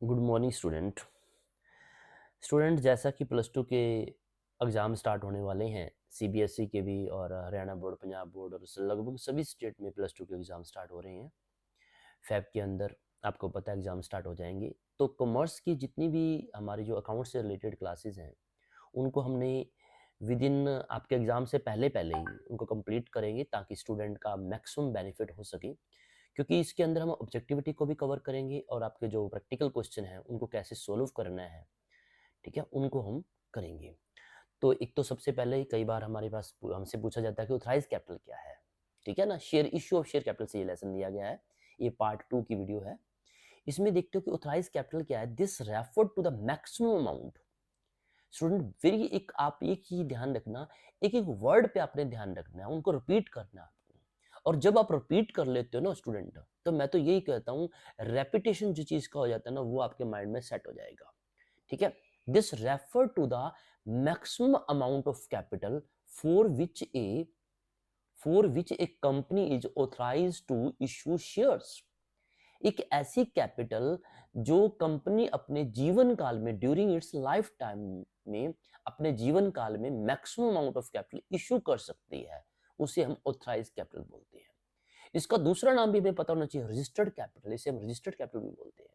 Good morning student. जैसा कि plus two के एग्ज़ाम स्टार्ट होने वाले हैं, सीबीएसई के भी और हरियाणा बोर्ड, पंजाब बोर्ड और लगभग सभी स्टेट में प्लस टू के एग्ज़ाम स्टार्ट हो रहे हैं। फ़ेब के अंदर आपको पता है एग्ज़ाम स्टार्ट हो जाएंगे। तो कॉमर्स की जितनी भी हमारी जो अकाउंट से रिलेटेड क्लासेस हैं, उनको हमने विद इन आपके एग्ज़ाम से पहले पहले ही उनको कंप्लीट करेंगे ताकि स्टूडेंट का मैक्सिमम बेनिफिट हो सके। क्योंकि इसके अंदर हम ऑब्जेक्टिविटी को भी कवर करेंगे और आपके जो प्रैक्टिकल क्वेश्चन हैं उनको कैसे सोल्व करना है, ठीक है, उनको हम करेंगे। तो एक तो सबसे पहले ही कई बार हमारे पास हमसे पूछा जाता है कि ऑथराइज कैपिटल क्या है, ठीक है ना। Share issue of share capital से ये लेसन दिया गया है, ये पार्ट 2 की वीडियो है। इसमें देखते हो कि ऑथराइज कैपिटल क्या है। This refer to the maximum amount. Student very एक आप एक ही ध्यान रखना, एक एक वर्ड पे आपने ध्यान रखना है, उनको रिपीट करना है आपको। और जब आप रिपीट कर लेते हो ना स्टूडेंट, तो मैं तो यही कहता हूँ, रेपिटेशन जो चीज का हो जाता है ना, वो आपके माइंड में सेट हो जाएगा, ठीक है। This refer to the maximum amount of capital for which a company is authorise to issue shares. एक ऐसी कैपिटल जो कंपनी अपने जीवन काल में, ड्यूरिंग इट्स लाइफ टाइम में, अपने जीवन काल में maximum amount of capital issue कर सकती है, उसे हम ऑथराइज कैपिटल बोलते हैं। इसका दूसरा नाम भी हमें पता होना चाहिए, रजिस्टर्ड कैपिटल। इसे हम रजिस्टर्ड कैपिटल भी बोलते हैं।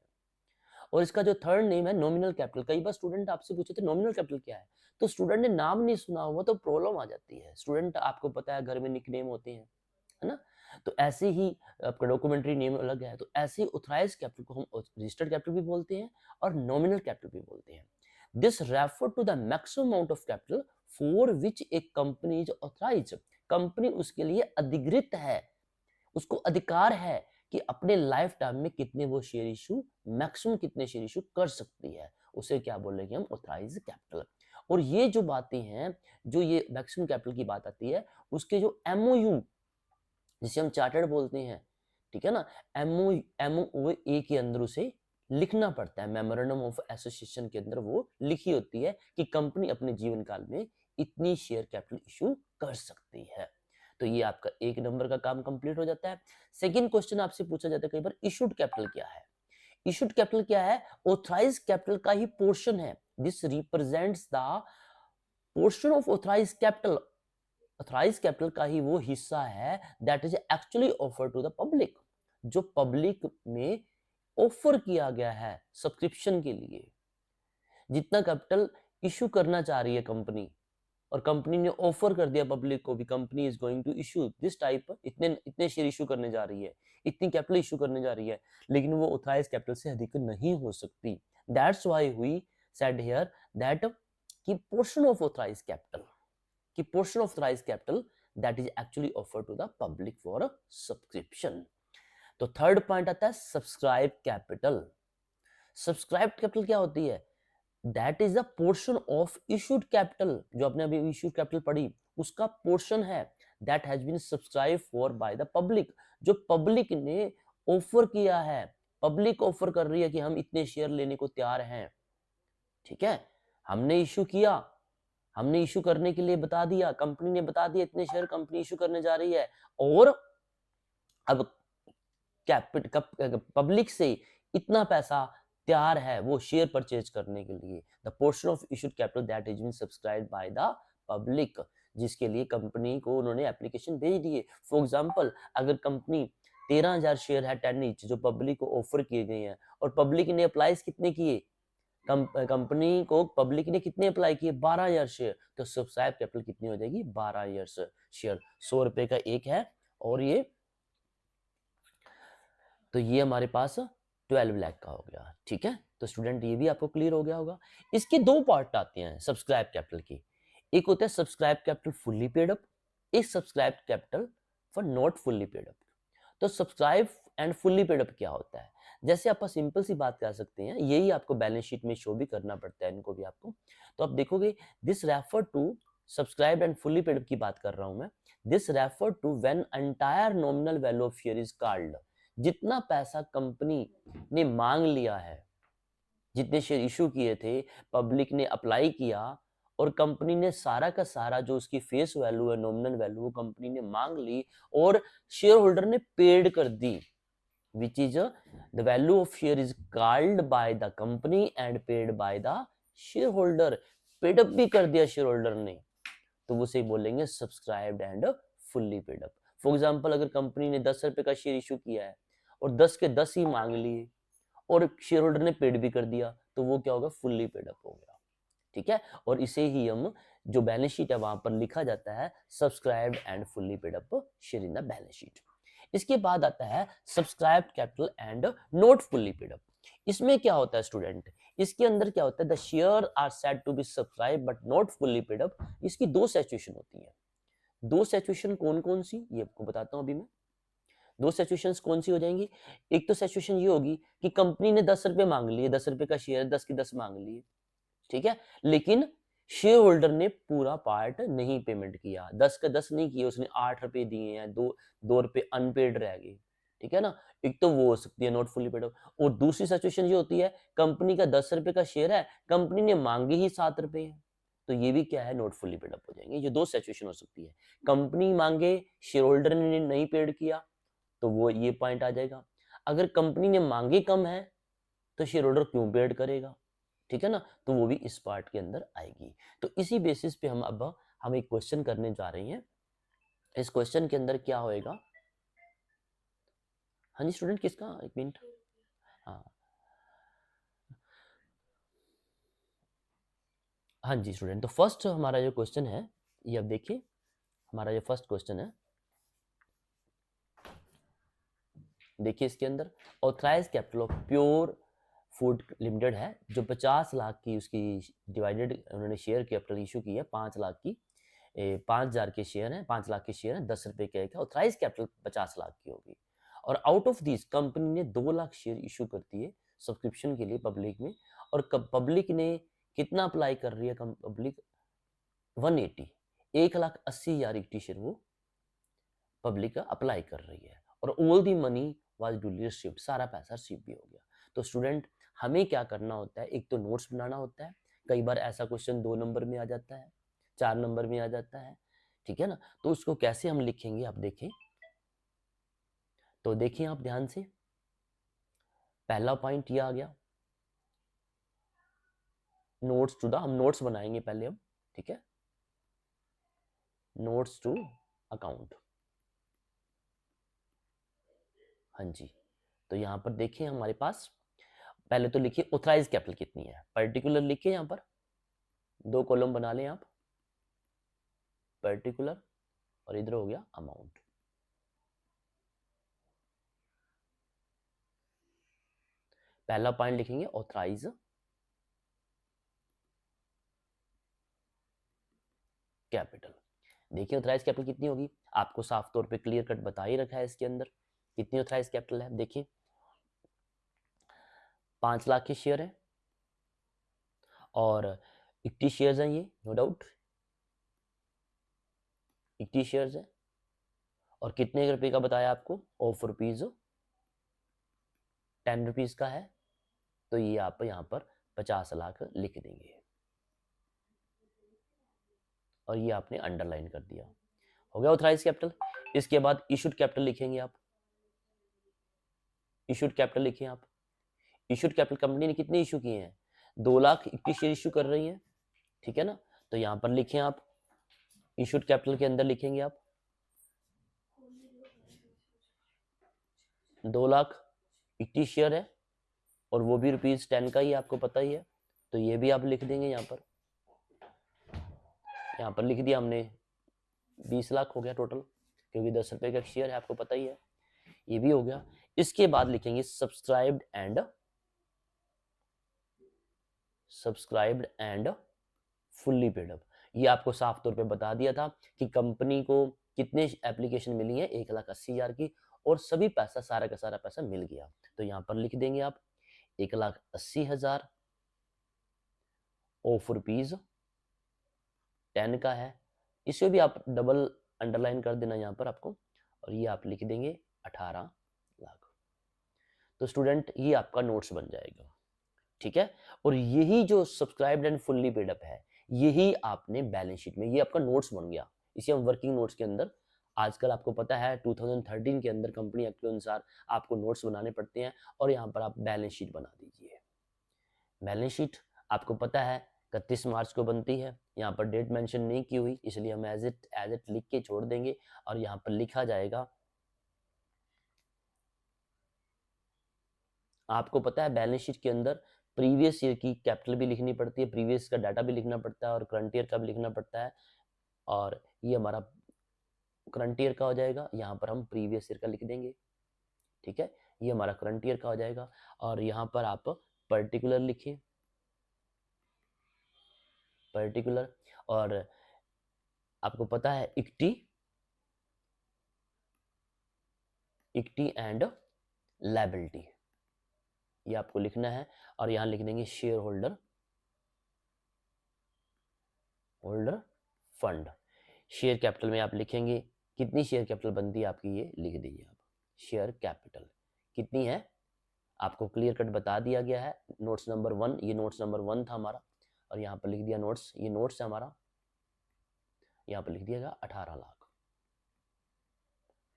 और इसका जो थर्ड नेम है नॉमिनल कैपिटल। कई बार स्टूडेंट आपसे पूछे थे नॉमिनल कैपिटल क्या है, तो स्टूडेंट ने नाम नहीं सुना हुआ तो प्रॉब्लम आ जाती है। स्टूडेंट आपको पता है घर में निकनेम होते हैं, है ना। तो ऐसे ही आपका डॉक्यूमेंट्री नेम अलग है, तो ऐसे ही ऑथराइज कैपिटल को हम रजिस्टर्ड कैपिटल भी बोलते हैं और नॉमिनल कैपिटल भी बोलते हैं। This refer to the maximum amount of capital for which a company is authorise. Company उसके लिए अधिकृत है, उसको अधिकार है कि अपने लाइफ टाइम में कितने वो शेयर इशू, मैक्सिमम कितने शेयर इशू कर सकती है, उसे क्या बोलेंगे हम, ऑथराइज कैपिटल। और ये जो बातें हैं, जो ये मैक्सिमम कैपिटल की बात आती है, उसके जो एमओयू जिसे हम चार्टर्ड बोलते हैं, ठीक है ना, एमओ एमओ ए के अंदर उसे लिखना पड़ता है। मेमोरेंडम ऑफ एसोसिएशन के अंदर वो लिखी होती है कि कंपनी अपने जीवन काल में इतनी शेयर कैपिटल इशू कर सकती है। तो ये आपका एक नंबर का काम कंप्लीट हो जाता है। सेकंड क्वेश्चन आपसे पूछा जाता है कई बार, इशूड कैपिटल क्या है। इशूड कैपिटल क्या है, ऑथराइज कैपिटल का ही पोर्शन है। This represents the portion of authorise capital. Authorise capital का ही वो हिस्सा है that is actually offer to the public, जो पब्लिक में ऑफर किया गया है सब्सक्रिप्शन के लिए। जितना कैपिटल इशू करना चाह रही है कंपनी, और कंपनी ने ऑफर कर दिया पब्लिक को भी, company is going to issue this type, इतने इतने शेयर इशू करने जा रही है, इतनी कैपिटल इशू करने जा रही है, लेकिन वो ऑथराइज कैपिटल से अधिक नहीं हो सकती। That's why we said here that कि पोर्शन ऑफ ऑथराइज कैपिटल, कि portion of authorise capital that is actually offer to the public for a subscription. तो थर्ड पॉइंट आता है सब्सक्राइब कैपिटल। सब्सक्राइब कैपिटल क्या होती है, that is the portion of issued capital. जो आपने अभी इशूड कैपिटल पढ़ी, उसका पोर्शन है that has been subscribe for by the public, जो पब्लिक ने ऑफर किया है। पब्लिक ऑफर कर रही है कि हम इतने शेयर लेने को तैयार हैं, ठीक है। हमने इशू किया, हमने इशू करने के लिए बता दिया, कंपनी ने बता दिया इतने शेयर कंपनी इशू करने जा रही है, और अब पब्लिक से इतना पैसा तैयार है वो शेयर परचेज करने के लिए। The portion of issued capital that is been subscribed by the public, जिसके लिए कंपनी को उन्होंने एप्लीकेशन भेज दिए। फॉर एग्जांपल, अगर कंपनी 13,000 शेयर है 10 ईच जो पब्लिक को ऑफर किए गए हैं, और पब्लिक ने अप्लाईज कितने किए, कंपनी को पब्लिक ने कितने अप्लाई किए, 12,000 शेयर, तो सब्सक्राइब कैपिटल कितनी हो जाएगी, 12,000 शेयर। 100 रुपए का एक है, और ये तो ये हमारे पास 12 लाख का हो गया, ठीक है। तो स्टूडेंट ये भी आपको क्लियर हो गया होगा। इसके दो पार्ट आते हैं सब्सक्राइब कैपिटल की। एक होता है subscribe capital fully paid up, एक subscribe capital for not fully paid up. तो subscribe and fully paid up क्या होता है, जैसे आप सिंपल सी बात कर सकते हैं, यही आपको बैलेंस शीट में शो भी करना पड़ता है इनको भी आपको। तो आप देखोगे this refer to subscribe and fully paid up की बात कर रहा हूं मैं। This refer to when entire nominal value of share is called, जितना पैसा कंपनी ने मांग लिया है, जितने शेयर इशू किए थे, पब्लिक ने अप्लाई किया, और कंपनी ने सारा का सारा जो उसकी फेस वैल्यू है, नॉमिनल वैल्यू, वो कंपनी ने मांग ली और शेयर होल्डर ने पेड कर दी। which is the value of share is called by the company and paid by the shareholder. Paid up भी कर दिया शेयर होल्डर ने तो वो सही बोलेंगे subscribed and fully paid up. For example अगर कंपनी ने 10 रुपए का शेयर इशू किया है और 10 के 10 ही मांग लिए और शेयर होल्डर ने पेड भी कर दिया तो वो क्या होगा, फुल्ली पेड अप हो गया। ठीक है, और इसे ही हम जो बैलेंस शीट है वहां पर लिखा जाता है subscribed and fully paid up share in the balance sheet. इसके बाद आता है subscribed capital and not fully paid up. इसमें क्या होता है स्टूडेंट, इसके अंदर क्या होता है, the share are said to be subscribe but not fully paid up. इसकी दो सिचुएशन होती है। दो सिचुएशन कौन कौन सी, ये आपको बताता हूं अभी मैं। दो सिचुएशंस कौन सी हो जाएंगी, एक तो सिचुएशन ये होगी कि कंपनी ने 10 रुपए मांग लिए, 10 रुपए का शेयर 10 की 10 मांग लिए, ठीक है, लेकिन शेयर होल्डर ने पूरा पार्ट नहीं पेमेंट किया, 10 का 10 नहीं किया, उसने 8 रुपए दिए हैं, दो रुपए अनपेड रह गए। ठीक है ना, एक तो वो हो सकती है नॉट फुल्ली पेड अप। और दूसरी सिचुएशन ये होती है कंपनी का 10 रुपए का शेयर है, कंपनी ने मांगे ही 7 रुपए हैं, तो ये भी क्या है, नॉट फुल्ली पेड अप हो जाएंगे। ये दो सिचुएशन हो सकती है, कंपनी मांगे शेयर होल्डर ने नहीं पेड किया तो वो ये पॉइंट आ जाएगा। अगर कंपनी ने मांगे कम है तो शेयर होल्डर क्यों पेड करेगा, ठीक है ना, तो वो भी इस पार्ट के अंदर आएगी। तो इसी बेसिस पे हम एक क्वेश्चन करने जा रहे हैं। इस क्वेश्चन के अंदर क्या होएगा, हाँ जी स्टूडेंट किसका, एक मिनट, हाँ हाँ जी स्टूडेंट, तो फर्स्ट हमारा जो क्वेश्चन है ये अब देखिए, हमारा जो फर्स्ट क्वेश्चन है देखिए, इसके अंदर authorise capital of Pure Food Limited है जो 50 लाख की उसकी डिवाइडेड उन्होंने शेयर कैपिटल इशू की है, 5 लाख की 5,000 के शेयर हैं, 5 लाख के शेयर हैं, 10 रुपए के ऑथराइज कैपिटल 50 लाख की होगी। और आउट ऑफ दिस कंपनी ने 2 लाख शेयर इशू कर दिए सब्सक्रिप्शन के लिए पब्लिक में, और पब्लिक ने कितना अप्लाई कर रही है, पब्लिक 180 1,80,000 इक्विटी शेयर वो पब्लिक का अप्लाई कर रही है, और all the money was duly received, सारा पैसा रिसीव भी हो गया। तो स्टूडेंट हमें क्या करना होता है, एक तो नोट्स बनाना होता है, कई बार ऐसा क्वेश्चन 2 नंबर में आ जाता है, 4 नंबर में आ जाता है, ठीक है ना, तो उसको कैसे हम लिखेंगे आप देखें, तो देखिए आप ध्यान से, पहला पॉइंट ये आ गया नोट्स टू द, हम नोट्स बनाएंगे पहले हम, ठीक है, नोट्स टू अकाउंट, हाँ जी, तो यहां पर देखिए हमारे पास पहले तो लिखिए ऑथराइज कैपिटल कितनी है, पर्टिकुलर लिखिए, यहां पर 2 कॉलम बना लें आप, पर्टिकुलर और इधर हो गया अमाउंट। पहला पॉइंट लिखेंगे ऑथराइज कैपिटल। देखिए ऑथराइज कैपिटल कितनी होगी, आपको साफ तौर पे क्लियर कट बता ही रखा है इसके अंदर कितनी ऑथराइज कैपिटल है। देखिए 5 लाख के शेयर है और 80 शेयर्स हैं, ये नो डाउट 80 शेयर्स है, और कितने रुपए का बताया आपको, ऑफ रुपीज 10 रुपीज का है, तो ये आप यहाँ पर 50 लाख लिख देंगे, और ये आपने अंडरलाइन कर दिया, हो गया ऑथराइज कैपिटल। इसके बाद इशूड कैपिटल लिखेंगे आप, इशूड कैपिटल लिखें आप, इशूड कैपिटल कंपनी ने कितने इशू किए हैं, 2 लाख 21 शेयर इशू कर रही है, ठीक है ना, तो यहां पर लिखें आप, इशूड कैपिटल के अंदर लिखेंगे आप 2 लाख 21 शेयर है, और वो भी ₹10 का ही आपको पता ही है, तो ये भी आप लिख देंगे यहाँ पर लिख दिया हमने, 20 लाख हो गया टोटल, क्योंकि 10 रुपए का शेयर है आपको पता ही है, ये भी हो गया। इसके बाद लिखेंगे subscribed and fully paid up. ये आपको साफ तौर पे बता दिया था कि कंपनी को कितने एप्लीकेशन मिली है, 1,80,000 की, और सभी पैसा सारा का सारा पैसा मिल गया, तो यहां पर लिख देंगे आप 1,80,000 ऑफ रुपीज 10 का है, इसे भी आप डबल अंडरलाइन कर देना यहाँ पर आपको, और ये आप लिख देंगे 18 लाख। तो स्टूडेंट ये आपका नोट्स बन जाएगा, ठीक है, और यही जो subscribed and fully paid up है, यही आपने बैलेंस शीट में, ये आपका नोट्स बन गया, इसे हम वर्किंग नोट्स के अंदर आजकल आपको पता है 2013 के अंदर कंपनी एक्ट के अनुसार आपको नोट्स बनाने पड़ते हैं, और यहाँ पर आप बैलेंस शीट बना दीजिए। बैलेंस शीट आपको पता है 31 मार्च को बनती है, यहाँ पर डेट मेंशन नहीं की हुई, इसलिए हम एज इट लिख के छोड़ देंगे, और यहाँ पर लिखा जाएगा, आपको पता है बैलेंस शीट के अंदर प्रीवियस ईयर की कैपिटल भी लिखनी पड़ती है, प्रीवियस का डाटा भी लिखना पड़ता है, और करंट ईयर का भी लिखना पड़ता है, और ये हमारा करंट ईयर का हो जाएगा, यहाँ पर हम प्रीवियस ईयर का लिख देंगे। ठीक है, ये हमारा करंट ईयर का हो जाएगा, और यहाँ पर आप पर्टिकुलर लिखिए, पर्टिकुलर, और आपको पता है इक्विटी एंड लायबिलिटी, ये आपको लिखना है, और यहाँ लिख देंगे share holder fund. Share capital में आप लिखेंगे कितनी शेयर कैपिटल बनती है आपकी, ये लिख दीजिए आप, शेयर कैपिटल कितनी है आपको क्लियर कट बता दिया गया है। नोट्स नंबर 1, ये नोट्स नंबर 1 था हमारा, और यहाँ पर लिख दिया नोट्स, ये नोट्स है हमारा, यहाँ पर लिख दिया 18 लाख,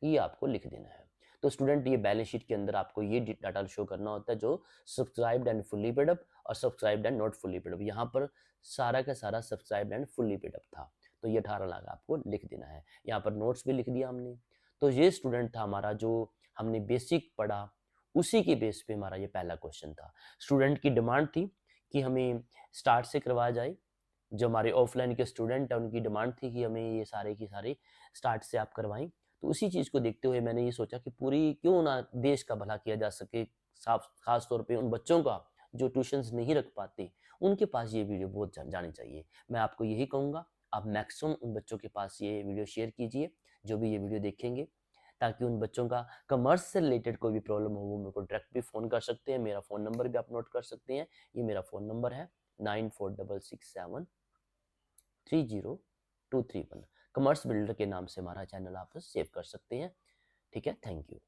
ये आपको लिख देना है। तो स्टूडेंट ये बैलेंस शीट के अंदर आपको ये डाटा शो करना होता है, जो subscribed and fully paid up और subscribed and not fully paid up. यहाँ पर सारा का सारा subscribed and fully paid up था, तो ये 18 लाख आपको लिख देना है। यहाँ पर नोट्स भी लिख दिया हमने। तो ये स्टूडेंट था हमारा, जो हमने बेसिक पढ़ा, उसी के बेस पे हमारा ये पहला क्वेश्चन था। स्टूडेंट की डिमांड थी कि हमें स्टार्ट से करवाया जाए, जो हमारे ऑफलाइन के स्टूडेंट हैं उनकी डिमांड थी कि हमें ये सारे की सारे स्टार्ट से आप करवाएं। तो उसी चीज़ को देखते हुए मैंने ये सोचा कि पूरी क्यों ना देश का भला किया जा सके, खास तौर पे उन बच्चों का जो ट्यूशन्स नहीं रख पाते, उनके पास ये वीडियो बहुत जानी चाहिए। मैं आपको यही कहूँगा, आप मैक्सिमम उन बच्चों के पास ये वीडियो शेयर कीजिए जो भी ये वीडियो देखेंगे, ताकि उन बच्चों का कमर्स से रिलेटेड कोई भी प्रॉब्लम हो वो मेरे को डायरेक्ट भी फ़ोन कर सकते हैं। मेरा फ़ोन नंबर भी आप नोट कर सकते हैं, ये मेरा फ़ोन नंबर है 9466730231। कमर्स बिल्डर के नाम से हमारा चैनल आप सेव कर सकते हैं। ठीक है, थैंक यू।